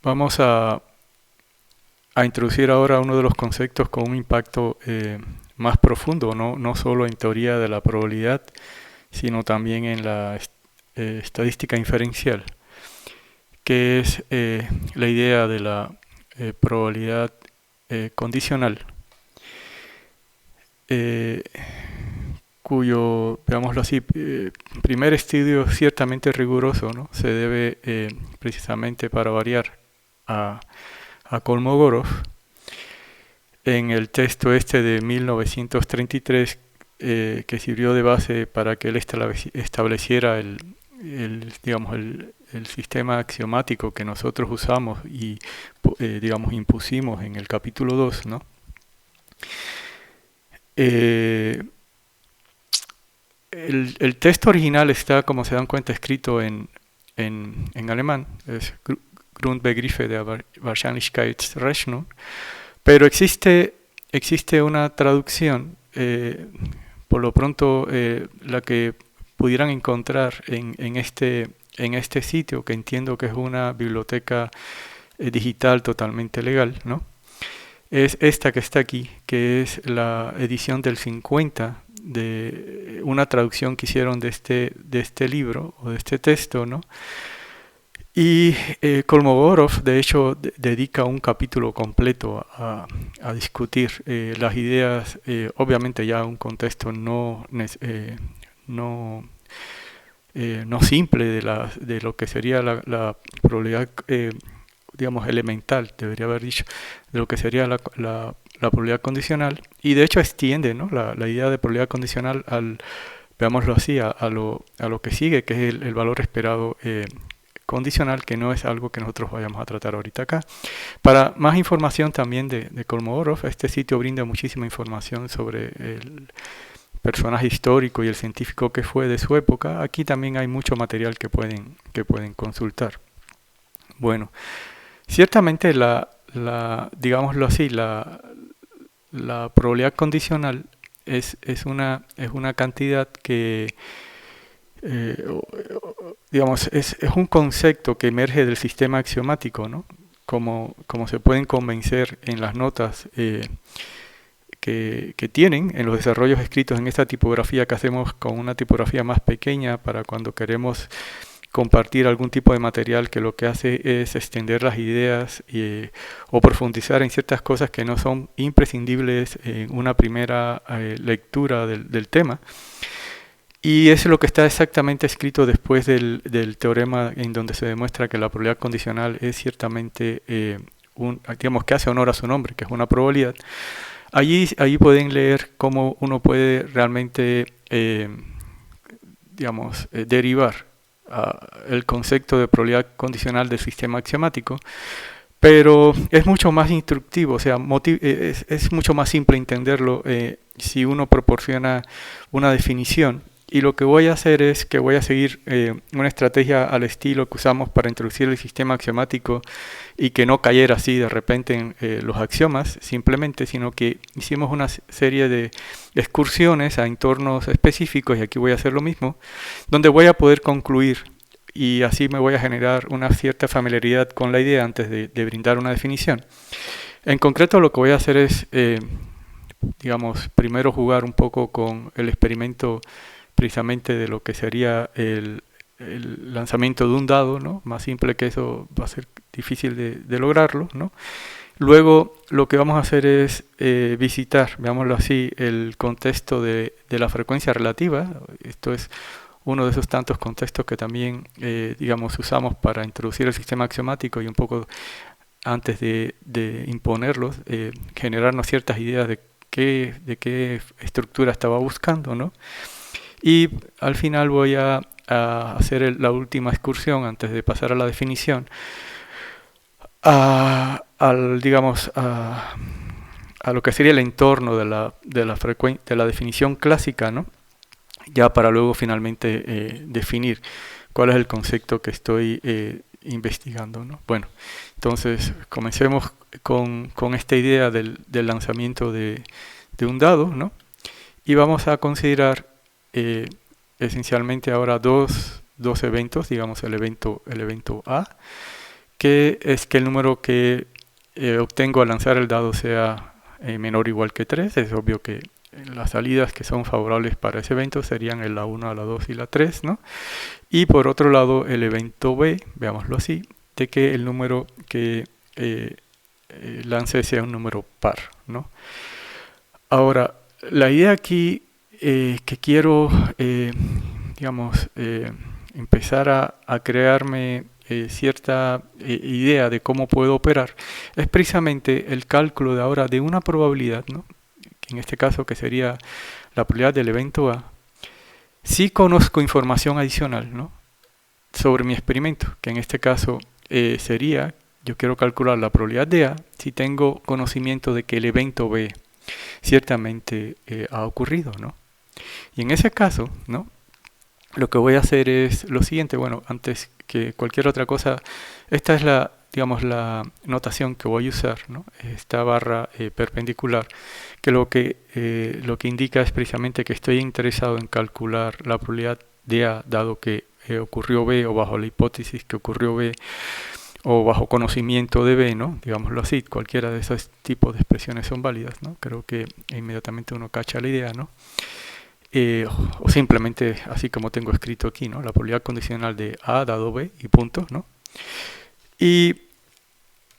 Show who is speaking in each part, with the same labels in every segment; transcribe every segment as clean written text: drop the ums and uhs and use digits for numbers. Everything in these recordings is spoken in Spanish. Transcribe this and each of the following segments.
Speaker 1: Vamos a introducir ahora uno de los conceptos con un impacto más profundo, no solo en teoría de la probabilidad, sino también en la estadística inferencial, que es la idea de la probabilidad condicional, cuyo, veámoslo así, primer estudio ciertamente riguroso, ¿no? Se debe precisamente, para variar, a Kolmogorov en el texto este de 1933, que sirvió de base para que él estableciera digamos, el sistema axiomático que nosotros usamos y digamos, impusimos en el capítulo 2, ¿no? El texto original está, como se dan cuenta, escrito en alemán, es Grundbegriffe der Wahrscheinlichkeitsrechnung, pero existe una traducción, por lo pronto la que pudieran encontrar en este sitio, que entiendo que es una biblioteca digital totalmente legal, ¿no? Es esta que está aquí, que es la edición del 50 de una traducción que hicieron de este libro o de este texto, ¿no? Y Kolmogorov, de hecho, dedica un capítulo completo a discutir las ideas, obviamente ya un contexto no simple de lo que sería la probabilidad, digamos, elemental, debería haber dicho, de lo que sería la probabilidad condicional, y de hecho extiende, ¿no?, la idea de probabilidad condicional veámoslo así, a lo que sigue, que es el valor esperado condicional, que no es algo que nosotros vayamos a tratar ahorita acá. Para más información también de Kolmogorov, este sitio brinda muchísima información sobre el personaje histórico y el científico que fue de su época. Aquí también hay mucho material que pueden consultar. Bueno, ciertamente digámoslo así, la probabilidad condicional es una cantidad que digamos, es un concepto que emerge del sistema axiomático, ¿no? Como se pueden convencer en las notas que tienen en los desarrollos escritos en esta tipografía que hacemos con una tipografía más pequeña para cuando queremos compartir algún tipo de material que lo que hace es extender las ideas o profundizar en ciertas cosas que no son imprescindibles en una primera lectura del tema. Y eso es lo que está exactamente escrito después del teorema en donde se demuestra que la probabilidad condicional es ciertamente, digamos, que hace honor a su nombre, que es una probabilidad. Allí pueden leer cómo uno puede realmente, digamos, derivar el concepto de probabilidad condicional del sistema axiomático, pero es mucho más instructivo, o sea, es mucho más simple entenderlo si uno proporciona una definición. Y lo que voy a hacer es que voy a seguir una estrategia al estilo que usamos para introducir el sistema axiomático y que no cayera así de repente en los axiomas simplemente, sino que hicimos una serie de excursiones a entornos específicos, y aquí voy a hacer lo mismo, donde voy a poder concluir y así me voy a generar una cierta familiaridad con la idea antes de brindar una definición. En concreto, lo que voy a hacer es, digamos, primero jugar un poco con el experimento precisamente de lo que sería el lanzamiento de un dado, ¿no? Más simple que eso va a ser difícil de lograrlo, ¿no? Luego lo que vamos a hacer es visitar, veámoslo así, el contexto de la frecuencia relativa. Esto es uno de esos tantos contextos que también, digamos, usamos para introducir el sistema axiomático y un poco antes de imponerlos, generarnos ciertas ideas de qué estructura estaba buscando, ¿no? Y al final voy a hacer la última excursión antes de pasar a la definición, digamos, a lo que sería el entorno de la definición clásica, ¿no? Ya para luego finalmente definir cuál es el concepto que estoy investigando, ¿no? Bueno, entonces comencemos con esta idea del lanzamiento de un dado, ¿no? Y vamos a considerar esencialmente ahora dos eventos, digamos el evento A que es que el número que obtengo al lanzar el dado sea menor o igual que 3. Es obvio que las salidas que son favorables para ese evento serían la 1, la 2 y la 3, ¿no? Y por otro lado, el evento B, veámoslo así, de que el número que lance sea un número par, ¿no? Ahora, la idea aquí que quiero, digamos, empezar a crearme cierta idea de cómo puedo operar es precisamente el cálculo de ahora de una probabilidad, ¿no? En este caso que sería la probabilidad del evento A. Si conozco información adicional, ¿no?, sobre mi experimento, que en este caso sería, yo quiero calcular la probabilidad de A si tengo conocimiento de que el evento B ciertamente ha ocurrido, ¿no? Y en ese caso, ¿no?, lo que voy a hacer es lo siguiente. Bueno, antes que cualquier otra cosa, esta es la, digamos, la notación que voy a usar, ¿no? Esta barra perpendicular, que lo que indica es precisamente que estoy interesado en calcular la probabilidad de A, dado que ocurrió B, o bajo la hipótesis que ocurrió B, o bajo conocimiento de B, ¿no? Digámoslo así, cualquiera de esos tipos de expresiones son válidas, ¿no? Creo que inmediatamente uno cacha la idea, ¿no? O simplemente así como tengo escrito aquí, ¿no?, la probabilidad condicional de A dado B y punto, ¿no? Y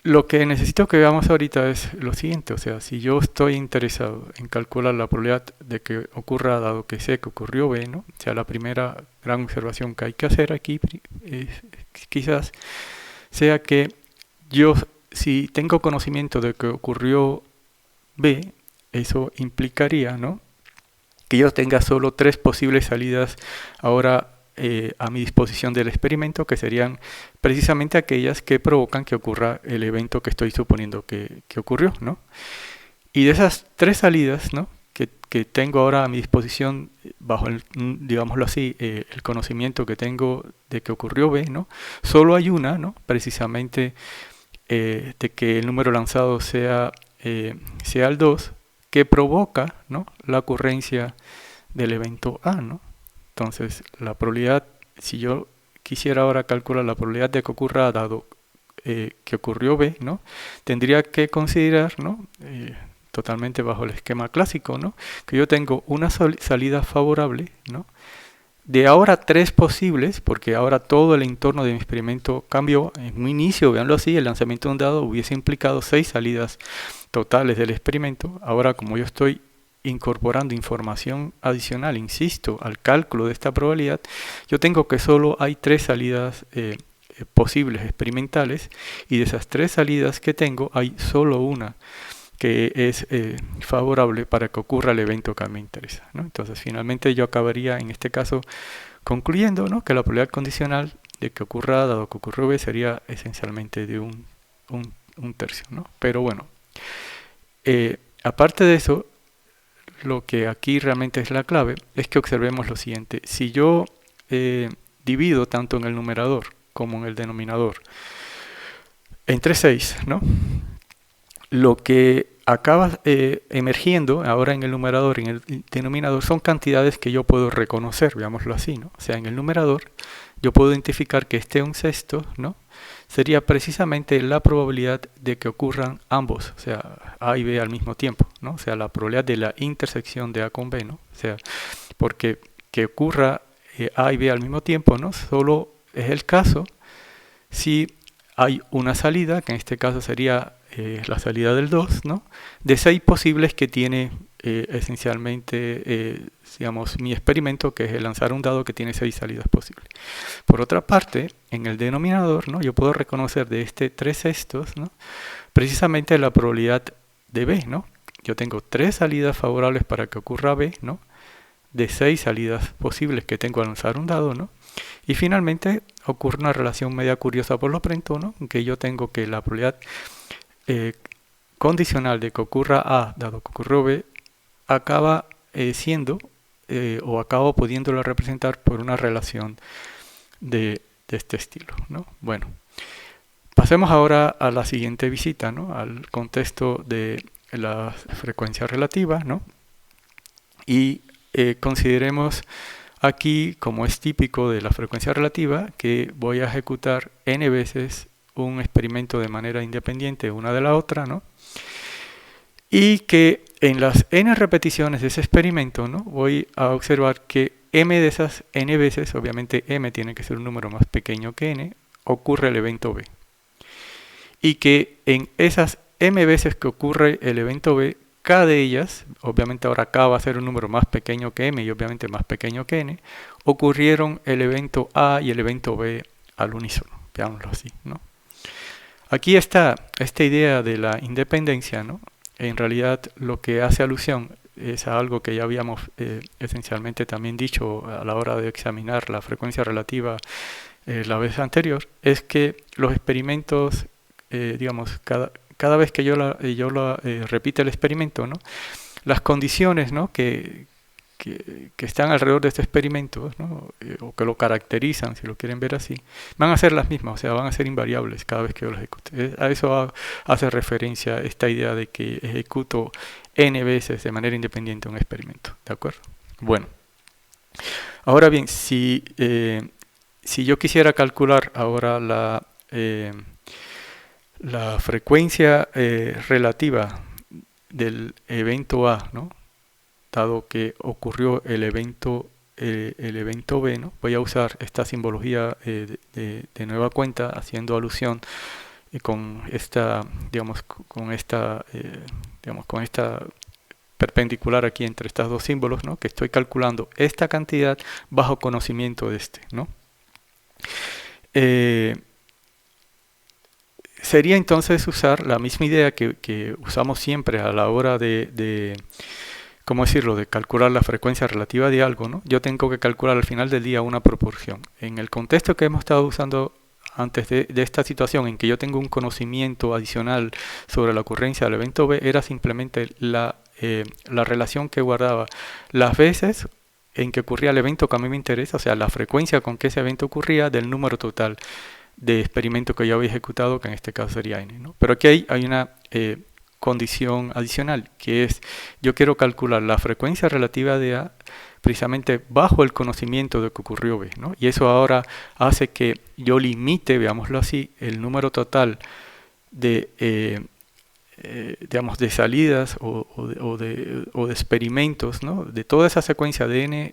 Speaker 1: lo que necesito que veamos ahorita es lo siguiente. O sea, si yo estoy interesado en calcular la probabilidad de que ocurra, dado que sé que ocurrió B, ¿no? O sea, la primera gran observación que hay que hacer aquí quizás sea que yo, si tengo conocimiento de que ocurrió B, eso implicaría, ¿no?, que yo tenga solo 3 posibles salidas ahora a mi disposición del experimento, que serían precisamente aquellas que provocan que ocurra el evento que estoy suponiendo que ocurrió, ¿no? Y de esas 3 salidas, ¿no?, que tengo ahora a mi disposición bajo el, digámoslo así, el conocimiento que tengo de que ocurrió B, ¿no?, solo hay una, ¿no?, precisamente de que el número lanzado sea el 2, que provoca, ¿no?, la ocurrencia del evento A, ¿no? Entonces, la probabilidad, si yo quisiera ahora calcular la probabilidad de que ocurra dado que ocurrió B, ¿no?, tendría que considerar, ¿no?, totalmente bajo el esquema clásico, ¿no?, que yo tengo una salida favorable, ¿no?, de ahora 3 posibles, porque ahora todo el entorno de mi experimento cambió. En un inicio, veanlo así, el lanzamiento de un dado hubiese implicado 6 salidas totales del experimento. Ahora, como yo estoy incorporando información adicional, insisto, al cálculo de esta probabilidad, yo tengo que solo hay 3 salidas posibles experimentales, y de esas 3 salidas que tengo, hay solo una que es favorable para que ocurra el evento que me interesa, ¿no? Entonces, finalmente yo acabaría en este caso concluyendo, ¿no?, que la probabilidad condicional de que ocurra, dado que ocurrió B, sería esencialmente de un tercio, ¿no? Pero bueno, aparte de eso, lo que aquí realmente es la clave es que observemos lo siguiente. Si yo divido tanto en el numerador como en el denominador entre 6, ¿no?, lo que acaba emergiendo ahora en el numerador y en el denominador son cantidades que yo puedo reconocer, veámoslo así, ¿no? O sea, en el numerador yo puedo identificar que un sexto, ¿no?, sería precisamente la probabilidad de que ocurran ambos, o sea, A y B al mismo tiempo, ¿no? O sea, la probabilidad de la intersección de A con B, ¿no? O sea, porque que ocurra A y B al mismo tiempo, ¿no?, solo es el caso si hay una salida, que en este caso sería la salida del 2, ¿no?, de 6 posibles que tiene esencialmente, digamos, mi experimento, que es el lanzar un dado que tiene 6 salidas posibles. Por otra parte, en el denominador, ¿no?, yo puedo reconocer de 3 sextos, ¿no?, precisamente la probabilidad de B, ¿no? Yo tengo 3 salidas favorables para que ocurra B, ¿no?, de 6 salidas posibles que tengo al lanzar un dado, ¿no? Y finalmente ocurre una relación media curiosa por lo pronto, ¿no?, que yo tengo que la probabilidad condicional de que ocurra A, dado que ocurrió B, acaba siendo o acabo pudiéndolo representar por una relación de este estilo, ¿no? Bueno, pasemos ahora a la siguiente visita, ¿no?, al contexto de la frecuencia relativa, ¿no? Y consideremos aquí, como es típico de la frecuencia relativa, que voy a ejecutar n veces un experimento de manera independiente una de la otra, ¿no? Y que en las n repeticiones de ese experimento, ¿no? Voy a observar que m de esas n veces, obviamente m tiene que ser un número más pequeño que n, ocurre el evento b. Y que en esas m veces que ocurre el evento b, k de ellas, obviamente ahora k va a ser un número más pequeño que m y obviamente más pequeño que n, ocurrieron el evento a y el evento b al unísono, veámoslo así, ¿no? Aquí está esta idea de la independencia, ¿no? En realidad lo que hace alusión es a algo que ya habíamos esencialmente también dicho a la hora de examinar la frecuencia relativa la vez anterior, es que los experimentos, digamos, cada vez que yo repito el experimento, ¿no? Las condiciones, ¿no? que están alrededor de este experimento, ¿no? O que lo caracterizan, si lo quieren ver así, van a ser las mismas, o sea, van a ser invariables cada vez que yo lo ejecute. A eso hace referencia esta idea de que ejecuto n veces de manera independiente un experimento, ¿de acuerdo? Bueno, ahora bien, si yo quisiera calcular ahora la frecuencia relativa del evento A, ¿no? Dado que ocurrió el evento B, ¿no? Voy a usar esta simbología de nueva cuenta, haciendo alusión con esta, digamos, con esta perpendicular aquí entre estos dos símbolos, ¿no? Que estoy calculando esta cantidad bajo conocimiento de este, ¿no? Sería entonces usar la misma idea que usamos siempre a la hora de ¿cómo decirlo?, de calcular la frecuencia relativa de algo, ¿no? Yo tengo que calcular al final del día una proporción. En el contexto que hemos estado usando antes de esta situación, en que yo tengo un conocimiento adicional sobre la ocurrencia del evento B, era simplemente la relación que guardaba las veces en que ocurría el evento que a mí me interesa, o sea, la frecuencia con que ese evento ocurría del número total de experimentos que yo había ejecutado, que en este caso sería n, ¿no? Pero aquí hay una condición adicional, que es, yo quiero calcular la frecuencia relativa de A precisamente bajo el conocimiento de que ocurrió B, ¿no? Y eso ahora hace que yo limite, veámoslo así, el número total de, digamos, de salidas o de experimentos, ¿no? De toda esa secuencia de n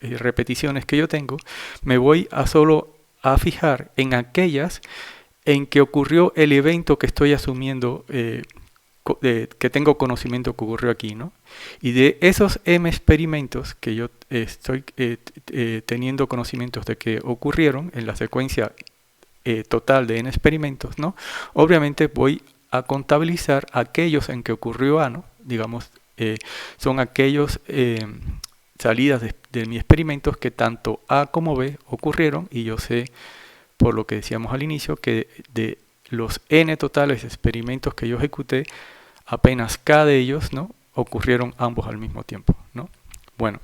Speaker 1: repeticiones que yo tengo, me voy a fijar en aquellas en que ocurrió el evento que estoy asumiendo, que tengo conocimiento que ocurrió aquí, ¿no? Y de esos m experimentos que yo estoy teniendo conocimientos de que ocurrieron en la secuencia total de n experimentos, ¿no? Obviamente voy a contabilizar aquellos en que ocurrió A, ¿no? Digamos, son aquellos salidas de mis experimentos que tanto A como B ocurrieron, y yo sé, por lo que decíamos al inicio, que de los n totales de experimentos que yo ejecuté, apenas k de ellos, ¿no?, ocurrieron ambos al mismo tiempo, ¿no? Bueno,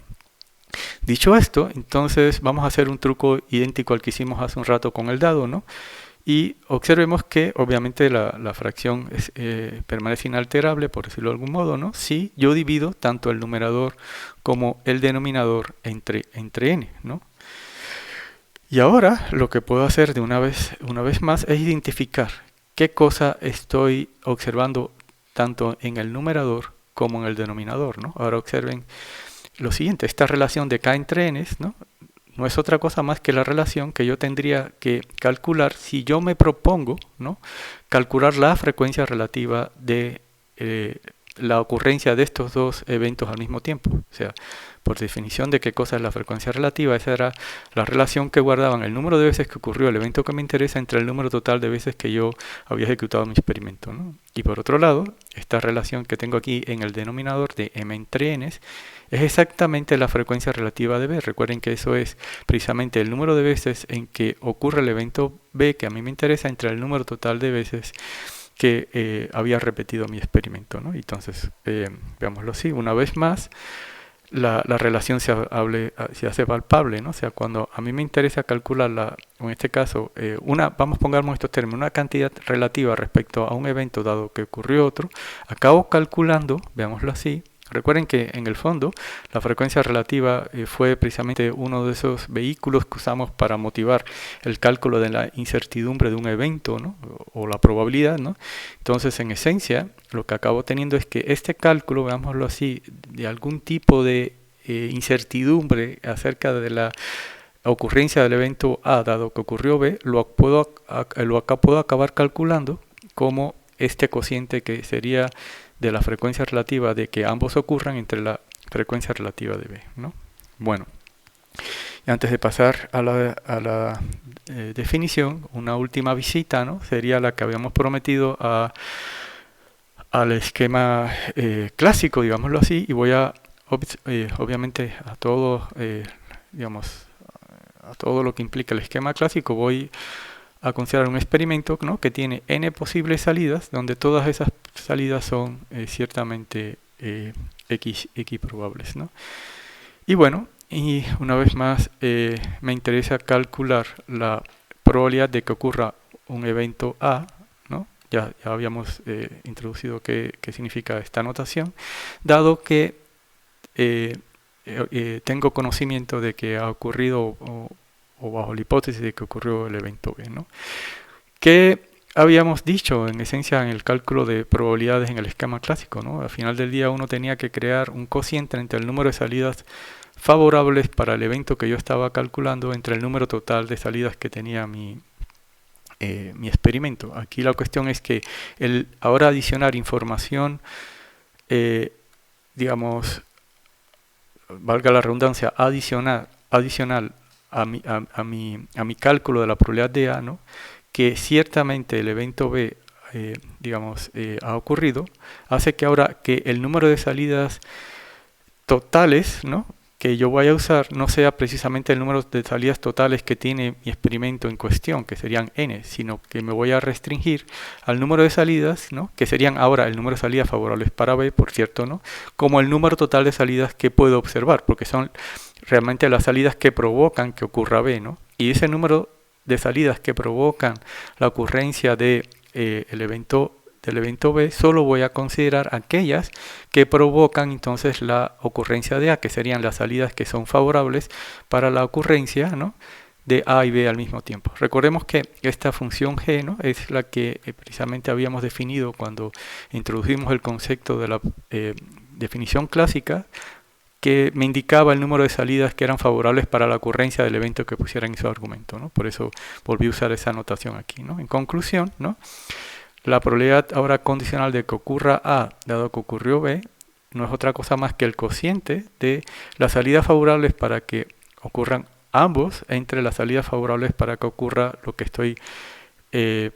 Speaker 1: dicho esto, entonces vamos a hacer un truco idéntico al que hicimos hace un rato con el dado, ¿no? Y observemos que obviamente la fracción permanece inalterable, por decirlo de algún modo, ¿no? Si yo divido tanto el numerador como el denominador entre n, ¿no? Y ahora lo que puedo hacer de una vez más es identificar qué cosa estoy observando tanto en el numerador como en el denominador, ¿no? Ahora observen lo siguiente, esta relación de k entre n, ¿no? No es otra cosa más que la relación que yo tendría que calcular si yo me propongo, ¿no?, calcular la frecuencia relativa de la ocurrencia de estos dos eventos al mismo tiempo. O sea, por definición de qué cosa es la frecuencia relativa, esa era la relación que guardaban el número de veces que ocurrió el evento que me interesa entre el número total de veces que yo había ejecutado mi experimento, ¿no? Y por otro lado, esta relación que tengo aquí en el denominador de m entre n es exactamente la frecuencia relativa de B. Recuerden que eso es precisamente el número de veces en que ocurre el evento B que a mí me interesa entre el número total de veces que había repetido mi experimento, ¿no? Entonces, veámoslo así, una vez más, la relación se hace palpable, ¿no? O sea, cuando a mí me interesa calcular, en este caso, pongamos estos términos, una cantidad relativa respecto a un evento dado que ocurrió otro, acabo calculando, veámoslo así, Recuerden que en el fondo la frecuencia relativa fue precisamente uno de esos vehículos que usamos para motivar el cálculo de la incertidumbre de un evento, ¿no? o la probabilidad, ¿no? Entonces, en esencia, lo que acabo teniendo es que este cálculo, veámoslo así, de algún tipo de incertidumbre acerca de la ocurrencia del evento A, dado que ocurrió B, lo puedo acabar calculando como este cociente que sería de la frecuencia relativa de que ambos ocurran entre la frecuencia relativa de B, ¿no? Bueno, y antes de pasar a la definición, una última visita, ¿no? Sería la que habíamos prometido al esquema clásico, digámoslo así, y voy a, obviamente, a todo, digamos, a todo lo que implica el esquema clásico, voy a considerar un experimento, ¿no? que tiene n posibles salidas, donde todas esas salidas son ciertamente x probables, ¿no? Y bueno, y una vez más me interesa calcular la probabilidad de que ocurra un evento A, ¿no? Ya habíamos introducido qué significa esta notación, dado que tengo conocimiento de que ha ocurrido o bajo la hipótesis de que ocurrió el evento B, ¿no? ¿Qué habíamos dicho en esencia en el cálculo de probabilidades en el esquema clásico, ¿no? Al final del día uno tenía que crear un cociente entre el número de salidas favorables para el evento que yo estaba calculando entre el número total de salidas que tenía mi experimento. Aquí la cuestión es que ahora adicionar información, digamos, valga la redundancia, adicional a mi cálculo de la probabilidad de A, ¿no? que ciertamente el evento B, ha ocurrido, hace que ahora que el número de salidas totales, ¿no? que yo voy a usar no sea precisamente el número de salidas totales que tiene mi experimento en cuestión, que serían n, sino que me voy a restringir al número de salidas, ¿no? que serían ahora el número de salidas favorables para B, por cierto, ¿no? como el número total de salidas que puedo observar, porque son realmente las salidas que provocan que ocurra B, ¿no? Y ese número de salidas que provocan la ocurrencia del evento B, solo voy a considerar aquellas que provocan entonces la ocurrencia de A, que serían las salidas que son favorables para la ocurrencia, ¿no? de A y B al mismo tiempo. Recordemos que esta función G, ¿no? es la que precisamente habíamos definido cuando introdujimos el concepto de la definición clásica, que me indicaba el número de salidas que eran favorables para la ocurrencia del evento que pusiera en su argumento, ¿no? Por eso volví a usar esa notación aquí, ¿no? En conclusión, ¿no? la probabilidad ahora condicional de que ocurra A, dado que ocurrió B, no es otra cosa más que el cociente de las salidas favorables para que ocurran ambos entre las salidas favorables para que ocurra lo que estoy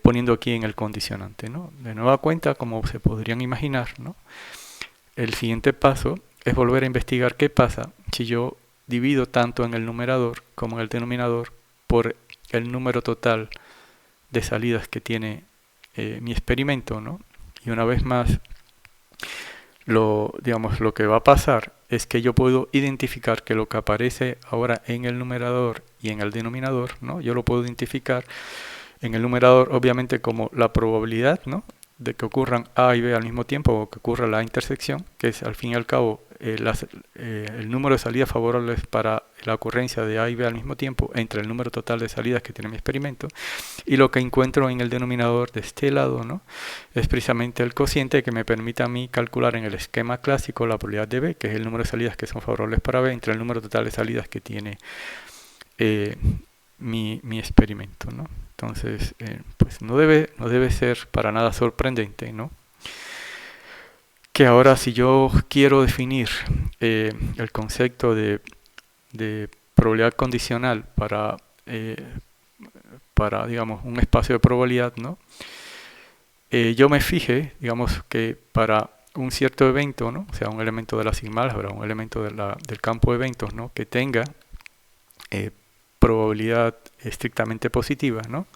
Speaker 1: poniendo aquí en el condicionante, ¿no? De nueva cuenta, como se podrían imaginar, ¿no? el siguiente paso es volver a investigar qué pasa si yo divido tanto en el numerador como en el denominador por el número total de salidas que tiene mi experimento, ¿no? Y una vez más, lo que va a pasar es que yo puedo identificar que lo que aparece ahora en el numerador y en el denominador, ¿no? Yo lo puedo identificar en el numerador obviamente como la probabilidad, ¿no? de que ocurran A y B al mismo tiempo o que ocurra la intersección, que es al fin y al cabo el número de salidas favorables para la ocurrencia de A y B al mismo tiempo entre el número total de salidas que tiene mi experimento, y lo que encuentro en el denominador de este lado, ¿no? es precisamente el cociente que me permite a mí calcular en el esquema clásico la probabilidad de B, que es el número de salidas que son favorables para B entre el número total de salidas que tiene mi experimento, ¿no? Entonces, pues no debe ser para nada sorprendente, ¿no? que ahora si yo quiero definir el concepto de probabilidad condicional para digamos, un espacio de probabilidad, ¿no? Yo me fije, digamos, que para un cierto evento, ¿no? o sea, un elemento de la sigma-álgebra, un elemento del campo de eventos, ¿no? que tenga probabilidad estrictamente positiva, ¿no?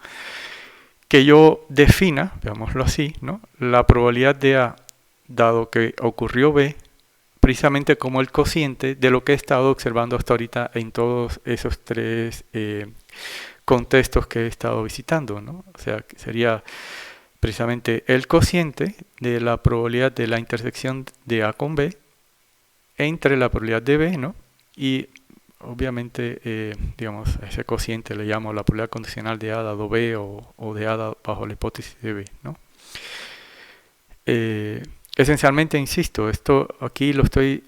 Speaker 1: que yo defina, veámoslo así, ¿no? la probabilidad de A, dado que ocurrió B, precisamente como el cociente de lo que he estado observando hasta ahorita en todos esos tres contextos que he estado visitando, ¿no? O sea, que sería precisamente el cociente de la probabilidad de la intersección de A con B entre la probabilidad de B, ¿no? Y obviamente, digamos, a ese cociente le llamo la probabilidad condicional de A dado B o de A bajo la hipótesis de B, ¿no? Esencialmente, insisto, esto aquí lo estoy,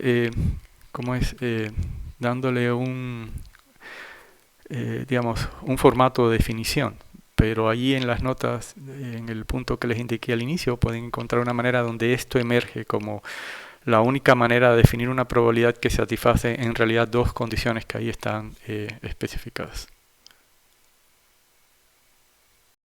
Speaker 1: ¿cómo es? Dándole digamos, un formato de definición. Pero allí en las notas, en el punto que les indiqué al inicio, pueden encontrar una manera donde esto emerge como la única manera de definir una probabilidad que satisface en realidad dos condiciones que ahí están especificadas.